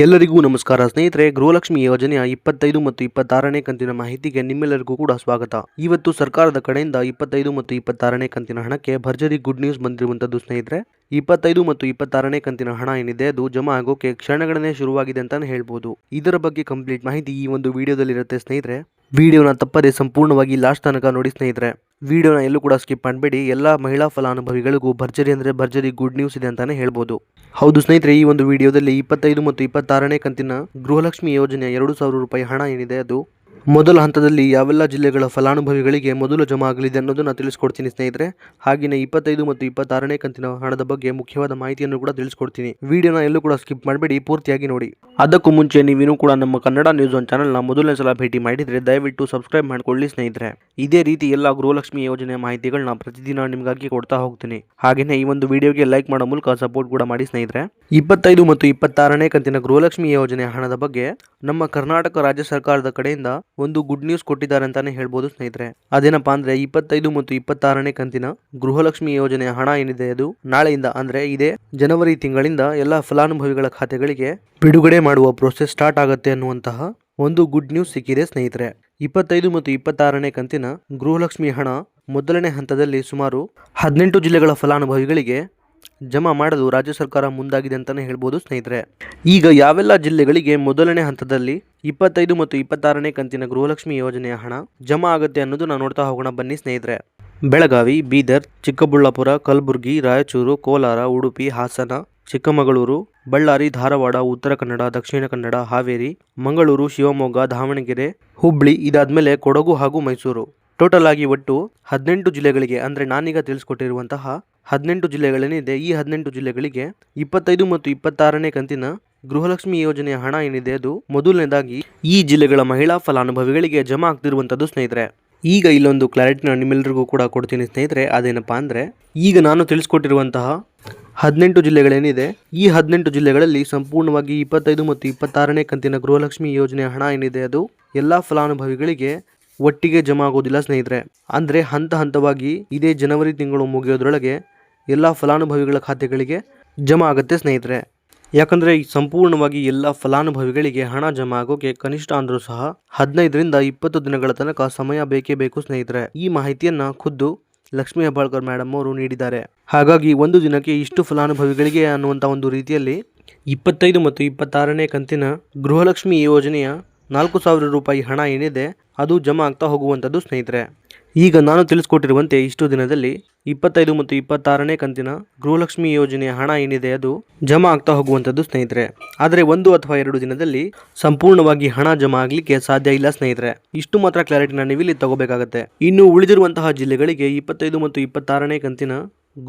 ಎಲ್ಲರಿಗೂ ನಮಸ್ಕಾರ ಸ್ನೇಹಿತರೆ. ಗೃಹಲಕ್ಷ್ಮಿ ಯೋಜನೆಯ 25 ಮತ್ತು 26ನೇ ಕಂತಿನ ಮಾಹಿತಿಗೆ ನಿಮ್ಮೆಲ್ಲರಿಗೂ ಕೂಡ ಸ್ವಾಗತ. ಇವತ್ತು ಸರ್ಕಾರದ ಕಡೆಯಿಂದ 25 ಮತ್ತು 26ನೇ ಕಂತಿನ ಹಣಕ್ಕೆ ಭರ್ಜರಿ ಗುಡ್ ನ್ಯೂಸ್ ಬಂದಿರುವಂತದ್ದು ಸ್ನೇಹಿತರೆ. 25 ಮತ್ತು 26ನೇ ಕಂತಿನ ಹಣ ಏನಿದೆ ಅದು ಜಮಾ ಆಗೋಕೆ ಕ್ಷಣಗಣನೆ ಶುರುವಾಗಿದೆ ಅಂತಾನೆ ಹೇಳ್ಬೋದು. ಇದರ ಬಗ್ಗೆ ಕಂಪ್ಲೀಟ್ ಮಾಹಿತಿ ಈ ಒಂದು ವಿಡಿಯೋದಲ್ಲಿ ಇರುತ್ತೆ ಸ್ನೇಹಿತರೆ. ವಿಡಿಯೋನ ತಪ್ಪದೆ ಸಂಪೂರ್ಣವಾಗಿ ಲಾಸ್ಟ್ ತನಕ ನೋಡಿ ಸ್ನೇಹಿತರೆ. ವಿಡಿಯೋನ ಎಲ್ಲೂ ಕೂಡ ಸ್ಕಿಪ್ ಮಾಡಬೇಡಿ. ಎಲ್ಲ ಮಹಿಳಾ ಫಲಾನುಭವಿಗಳಿಗೂ ಭರ್ಜರಿ ಅಂದರೆ ಭರ್ಜರಿ ಗುಡ್ ನ್ಯೂಸ್ ಇದೆ ಅಂತಾನೆ ಹೇಳ್ಬೋದು. ಹೌದು ಸ್ನೇಹಿತರೆ, ಈ ಒಂದು ವಿಡಿಯೋದಲ್ಲಿ 25 ಮತ್ತು 26ನೇ ಕಂತಿನ ಗೃಹಲಕ್ಷ್ಮಿ ಯೋಜನೆಯ 2,000 ರೂಪಾಯಿ ಹಣ ಏನಿದೆ ಅದು ಮೊದಲ ಹಂತದಲ್ಲಿ ಯಾವೆಲ್ಲ ಜಿಲ್ಲೆಗಳ ಫಲಾನುಭವಿಗಳಿಗೆ ಮೊದಲು ಜಮಾ ಆಗಲಿದೆ ಅನ್ನೋದನ್ನ ತಿಳಿಸ್ಕೊಡ್ತೀನಿ ಸ್ನೇಹಿತರೆ. ಹಾಗೆಯೇ 25 ಮತ್ತು 26ನೇ ಕಂತಿನ ಹಣದ ಬಗ್ಗೆ ಮುಖ್ಯವಾದ ಮಾಹಿತಿಯನ್ನು ಕೂಡ ತಿಳಿಸ್ಕೊಡ್ತೀನಿ. ವಿಡಿಯೋನ ಎಲ್ಲೂ ಕೂಡ ಸ್ಕಿಪ್ ಮಾಡಬೇಡಿ, ಪೂರ್ತಿಯಾಗಿ ನೋಡಿ. ಅದಕ್ಕೂ ಮುಂಚೆ ನೀವೇನು ಕೂಡ ನಮ್ಮ ಕನ್ನಡ ನ್ಯೂಸ್ ಒನ್ ಚಾನಲ್ನ ಮೊದಲನೇ ಸಲ ಭೇಟಿ ಮಾಡಿದರೆ ದಯವಿಟ್ಟು ಸಬ್ಸ್ಕ್ರೈಬ್ ಮಾಡ್ಕೊಳ್ಳಿ ಸ್ನೇಹಿತರೆ. ಇದೇ ರೀತಿ ಎಲ್ಲ ಗೃಹಲಕ್ಷ್ಮಿ ಯೋಜನೆಯ ಮಾಹಿತಿಗಳನ್ನ ಪ್ರತಿದಿನ ನಿಮಗಾಗಿ ಕೊಡ್ತಾ ಹೋಗ್ತೀನಿ. ಹಾಗೆಯೇ ಈ ಒಂದು ವಿಡಿಯೋಗೆ ಲೈಕ್ ಮಾಡೋ ಮೂಲಕ ಸಪೋರ್ಟ್ ಕೂಡ ಮಾಡಿ ಸ್ನೇಹಿತರೆ. 25 ಮತ್ತು 26ನೇ ಕಂತಿನ ಗೃಹಲಕ್ಷ್ಮಿ ಯೋಜನೆಯ ಹಣದ ಬಗ್ಗೆ ನಮ್ಮ ಕರ್ನಾಟಕ ರಾಜ್ಯ ಸರ್ಕಾರದ ಕಡೆಯಿಂದ ಒಂದು ಗುಡ್ ನ್ಯೂಸ್ ಕೊಟ್ಟಿದ್ದಾರೆ ಅಂತಾನೆ ಹೇಳ್ಬೋದು ಸ್ನೇಹಿತರೆ. ಅದೇನಪ್ಪಾ ಅಂದ್ರೆ 25 ಮತ್ತು 26ನೇ ಕಂತಿನ ಗೃಹಲಕ್ಷ್ಮಿ ಯೋಜನೆಯ ಹಣ ಏನಿದೆ ಅದು ನಾಳೆಯಿಂದ ಅಂದ್ರೆ ಇದೇ ಜನವರಿ ತಿಂಗಳಿಂದ ಎಲ್ಲ ಫಲಾನುಭವಿಗಳ ಖಾತೆಗಳಿಗೆ ಬಿಡುಗಡೆ ಮಾಡುವ ಪ್ರೋಸೆಸ್ ಸ್ಟಾರ್ಟ್ ಆಗುತ್ತೆ ಅನ್ನುವಂತಹ ಒಂದು ಗುಡ್ ನ್ಯೂಸ್ ಸಿಕ್ಕಿದೆ ಸ್ನೇಹಿತರೆ. 25 ಮತ್ತು 26ನೇ ಕಂತಿನ ಗೃಹಲಕ್ಷ್ಮಿ ಹಣ ಮೊದಲನೇ ಹಂತದಲ್ಲಿ ಸುಮಾರು 18 ಜಿಲ್ಲೆಗಳ ಫಲಾನುಭವಿಗಳಿಗೆ ಜಮಾ ಮಾಡಲು ರಾಜ್ಯ ಸರ್ಕಾರ ಮುಂದಾಗಿದೆ ಅಂತಾನೆ ಹೇಳ್ಬೋದು ಸ್ನೇಹಿತರೆ. ಈಗ ಯಾವೆಲ್ಲ ಜಿಲ್ಲೆಗಳಿಗೆ ಮೊದಲನೇ ಹಂತದಲ್ಲಿ 25 ಮತ್ತು 26ನೇ ಕಂತಿನ ಗೃಹಲಕ್ಷ್ಮಿ ಯೋಜನೆಯ ಹಣ ಜಮಾ ಆಗುತ್ತೆ ಅನ್ನೋದು ನಾವು ನೋಡ್ತಾ ಹೋಗೋಣ ಬನ್ನಿ ಸ್ನೇಹಿತರೆ. ಬೆಳಗಾವಿ, ಬೀದರ್, ಚಿಕ್ಕಬಳ್ಳಾಪುರ, ಕಲಬುರಗಿ, ರಾಯಚೂರು, ಕೋಲಾರ, ಉಡುಪಿ, ಹಾಸನ, ಚಿಕ್ಕಮಗಳೂರು, ಬಳ್ಳಾರಿ, ಧಾರವಾಡ, ಉತ್ತರ ಕನ್ನಡ, ದಕ್ಷಿಣ ಕನ್ನಡ, ಹಾವೇರಿ, ಮಂಗಳೂರು, ಶಿವಮೊಗ್ಗ, ದಾವಣಗೆರೆ, ಹುಬ್ಳಿ, ಇದಾದ್ಮೇಲೆ ಕೊಡಗು ಹಾಗೂ ಮೈಸೂರು. ಟೋಟಲ್ ಆಗಿ ಒಟ್ಟು 18 ಜಿಲ್ಲೆಗಳಿಗೆ ಅಂದ್ರೆ ನಾನೀಗ ತಿಳಿಸ್ಕೊಟ್ಟಿರುವಂತಹ 18 ಜಿಲ್ಲೆಗಳೇನಿದೆ ಈ 18 ಜಿಲ್ಲೆಗಳಿಗೆ 25 ಮತ್ತು 26ನೇ ಕಂತಿನ ಗೃಹಲಕ್ಷ್ಮಿ ಯೋಜನೆಯ ಹಣ ಏನಿದೆ ಅದು ಮೊದಲನೇದಾಗಿ ಈ ಜಿಲ್ಲೆಗಳ ಮಹಿಳಾ ಫಲಾನುಭವಿಗಳಿಗೆ ಜಮಾ ಆಗ್ತಿರುವಂತದ್ದು ಸ್ನೇಹಿತರೆ. ಈಗ ಇಲ್ಲೊಂದು ಕ್ಲಾರಿಟಿನ ನಿಮ್ಮೆಲ್ಲರಿಗೂ ಕೂಡ ಕೊಡ್ತೀನಿ ಸ್ನೇಹಿತರೆ. ಅದೇನಪ್ಪಾ ಅಂದ್ರೆ ಈಗ ನಾನು ತಿಳಿಸ್ಕೊಟ್ಟಿರುವಂತಹ 18 ಜಿಲ್ಲೆಗಳೇನಿದೆ ಈ 18 ಜಿಲ್ಲೆಗಳಲ್ಲಿ ಸಂಪೂರ್ಣವಾಗಿ 25 ಮತ್ತು 26ನೇ ಕಂತಿನ ಗೃಹಲಕ್ಷ್ಮಿ ಯೋಜನೆಯ ಹಣ ಏನಿದೆ ಅದು ಎಲ್ಲಾ ಫಲಾನುಭವಿಗಳಿಗೆ ಒಟ್ಟಿಗೆ ಜಮಾ ಆಗೋದಿಲ್ಲ ಸ್ನೇಹಿತರೆ. ಅಂದ್ರೆ ಹಂತ ಹಂತವಾಗಿ ಇದೇ ಜನವರಿ ತಿಂಗಳು ಮುಗಿಯೋದ್ರೊಳಗೆ ಎಲ್ಲ ಫಲಾನುಭವಿಗಳ ಖಾತೆಗಳಿಗೆ ಜಮಾ ಆಗುತ್ತೆ ಸ್ನೇಹಿತರೆ. ಯಾಕಂದ್ರೆ ಸಂಪೂರ್ಣವಾಗಿ ಎಲ್ಲ ಫಲಾನುಭವಿಗಳಿಗೆ ಹಣ ಜಮಾ ಆಗೋಕೆ ಕನಿಷ್ಠ ಅಂದ್ರೂ ಸಹ 15ರಿಂದ 20 ದಿನಗಳ ತನಕ ಸಮಯ ಬೇಕೇ ಬೇಕು ಸ್ನೇಹಿತರೆ. ಈ ಮಾಹಿತಿಯನ್ನ ಖುದ್ದು ಲಕ್ಷ್ಮೀ ಹೆಬ್ಬಾಳ್ಕರ್ ಮೇಡಮ್ ಅವರು ನೀಡಿದ್ದಾರೆ. ಹಾಗಾಗಿ ಒಂದು ದಿನಕ್ಕೆ ಇಷ್ಟು ಫಲಾನುಭವಿಗಳಿಗೆ ಅನ್ನುವಂಥ ಒಂದು ರೀತಿಯಲ್ಲಿ 25 ಮತ್ತು 26ನೇ ಕಂತಿನ ಗೃಹಲಕ್ಷ್ಮಿ ಯೋಜನೆಯ 4,000 ರೂಪಾಯಿ ಹಣ ಏನಿದೆ ಅದು ಜಮಾ ಆಗ್ತಾ ಹೋಗುವಂಥದ್ದು ಸ್ನೇಹಿತರೆ. ಈಗ ನಾನು ತಿಳಿಸ್ಕೊಟ್ಟಿರುವಂತೆ ಇಷ್ಟು ದಿನದಲ್ಲಿ 25 ಮತ್ತು 26ನೇ ಕಂತಿನ ಗೃಹಲಕ್ಷ್ಮಿ ಯೋಜನೆಯ ಹಣ ಏನಿದೆ ಅದು ಜಮಾ ಆಗ್ತಾ ಹೋಗುವಂಥದ್ದು ಸ್ನೇಹಿತರೆ. ಆದರೆ 1 ಅಥವಾ 2 ದಿನದಲ್ಲಿ ಸಂಪೂರ್ಣವಾಗಿ ಹಣ ಜಮಾ ಆಗ್ಲಿಕ್ಕೆ ಸಾಧ್ಯ ಇಲ್ಲ ಸ್ನೇಹಿತರೆ. ಇಷ್ಟು ಮಾತ್ರ ಕ್ಲಾರಿಟಿನ ನೀವಿಲ್ಲಿ ತಗೋಬೇಕಾಗತ್ತೆ. ಇನ್ನು ಉಳಿದಿರುವಂತಹ ಜಿಲ್ಲೆಗಳಿಗೆ 25 ಮತ್ತು 26ನೇ ಕಂತಿನ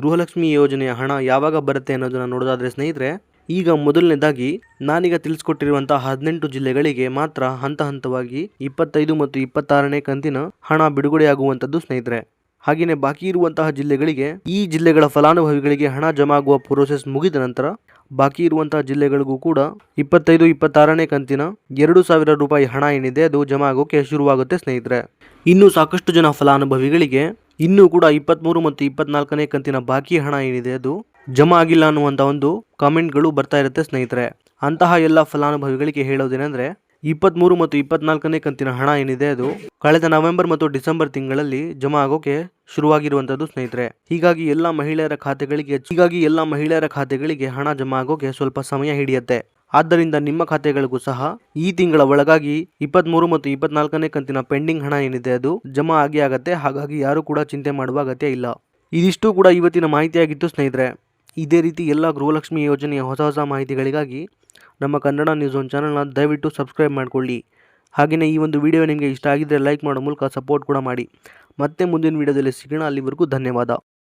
ಗೃಹಲಕ್ಷ್ಮಿ ಯೋಜನೆಯ ಹಣ ಯಾವಾಗ ಬರುತ್ತೆ ಅನ್ನೋದನ್ನ ನೋಡೋದಾದ್ರೆ ಸ್ನೇಹಿತರೆ, ಈಗ ಮೊದಲನೇದಾಗಿ ನಾನೀಗ ತಿಳಿಸ್ಕೊಟ್ಟಿರುವಂತಹ 18 ಜಿಲ್ಲೆಗಳಿಗೆ ಮಾತ್ರ ಹಂತ ಹಂತವಾಗಿ 25 ಮತ್ತು 26ನೇ ಕಂತಿನ ಹಣ ಬಿಡುಗಡೆಯಾಗುವಂಥದ್ದು ಸ್ನೇಹಿತರೆ. ಹಾಗೆಯೇ ಬಾಕಿ ಇರುವಂತಹ ಜಿಲ್ಲೆಗಳಿಗೆ ಈ ಜಿಲ್ಲೆಗಳ ಫಲಾನುಭವಿಗಳಿಗೆ ಹಣ ಜಮಾ ಆಗುವ ಪ್ರೋಸೆಸ್ ಮುಗಿದ ನಂತರ ಬಾಕಿ ಇರುವಂತಹ ಜಿಲ್ಲೆಗಳಿಗೂ ಕೂಡ 25, 26ನೇ ಕಂತಿನ 2,000 ರೂಪಾಯಿ ಹಣ ಏನಿದೆ ಅದು ಜಮಾ ಆಗೋಕೆ ಶುರುವಾಗುತ್ತೆ ಸ್ನೇಹಿತರೆ. ಇನ್ನು ಸಾಕಷ್ಟು ಜನ ಫಲಾನುಭವಿಗಳಿಗೆ ಇನ್ನೂ ಕೂಡ 23 ಮತ್ತು 24ನೇ ಕಂತಿನ ಬಾಕಿ ಹಣ ಏನಿದೆ ಅದು ಜಮಾ ಆಗಿಲ್ಲ ಅನ್ನುವಂಥ ಒಂದು ಕಾಮೆಂಟ್ಗಳು ಬರ್ತಾ ಇರುತ್ತೆ ಸ್ನೇಹಿತರೆ. ಅಂತಹ ಎಲ್ಲ ಫಲಾನುಭವಿಗಳಿಗೆ ಹೇಳೋದೇನೆಂದ್ರೆ 23 ಮತ್ತು 24ನೇ ಕಂತಿನ ಹಣ ಏನಿದೆ ಅದು ಕಳೆದ ನವೆಂಬರ್ ಮತ್ತು ಡಿಸೆಂಬರ್ ತಿಂಗಳಲ್ಲಿ ಜಮಾ ಆಗೋಕೆ ಶುರುವಾಗಿರುವಂತದ್ದು ಸ್ನೇಹಿತರೆ. ಹೀಗಾಗಿ ಎಲ್ಲ ಮಹಿಳೆಯರ ಖಾತೆಗಳಿಗೆ ಹಣ ಜಮಾ ಆಗೋಕೆ ಸ್ವಲ್ಪ ಸಮಯ ಹಿಡಿಯುತ್ತೆ. ಆದ್ದರಿಂದ ನಿಮ್ಮ ಖಾತೆಗಳಿಗೂ ಸಹ ಈ ತಿಂಗಳ ಒಳಗಾಗಿ 23 ಮತ್ತು 24ನೇ ಕಂತಿನ ಪೆಂಡಿಂಗ್ ಹಣ ಏನಿದೆ ಅದು ಜಮಾ ಆಗತ್ತೆ. ಹಾಗಾಗಿ ಯಾರು ಕೂಡ ಚಿಂತೆ ಮಾಡುವ ಅಗತ್ಯ ಇಲ್ಲ. ಇದಿಷ್ಟು ಕೂಡ ಇವತ್ತಿನ ಮಾಹಿತಿಯಾಗಿತ್ತು ಸ್ನೇಹಿತರೆ. ಇದೇ ರೀತಿ ಎಲ್ಲ ಗೃಹಲಕ್ಷ್ಮಿ ಯೋಜನೆಯ ಹೊಸ ಮಾಹಿತಿಗಳಿಗಾಗಿ ನಮ್ಮ ಕನ್ನಡ ನ್ಯೂಸ್ ಒನ್ ಚಾನಲ್ನ ದಯವಿಟ್ಟು ಸಬ್ಸ್ಕ್ರೈಬ್ ಮಾಡಿಕೊಳ್ಳಿ. ಹಾಗೆಯೇ ಈ ಒಂದು ವಿಡಿಯೋ ನಿಮಗೆ ಇಷ್ಟ ಆಗಿದ್ದರೆ ಲೈಕ್ ಮಾಡೋ ಮೂಲಕ ಸಪೋರ್ಟ್ ಕೂಡ ಮಾಡಿ. ಮತ್ತೆ ಮುಂದಿನ ವಿಡಿಯೋದಲ್ಲಿ ಸಿಗೋಣ. ಅಲ್ಲಿವರೆಗೂ ಧನ್ಯವಾದ.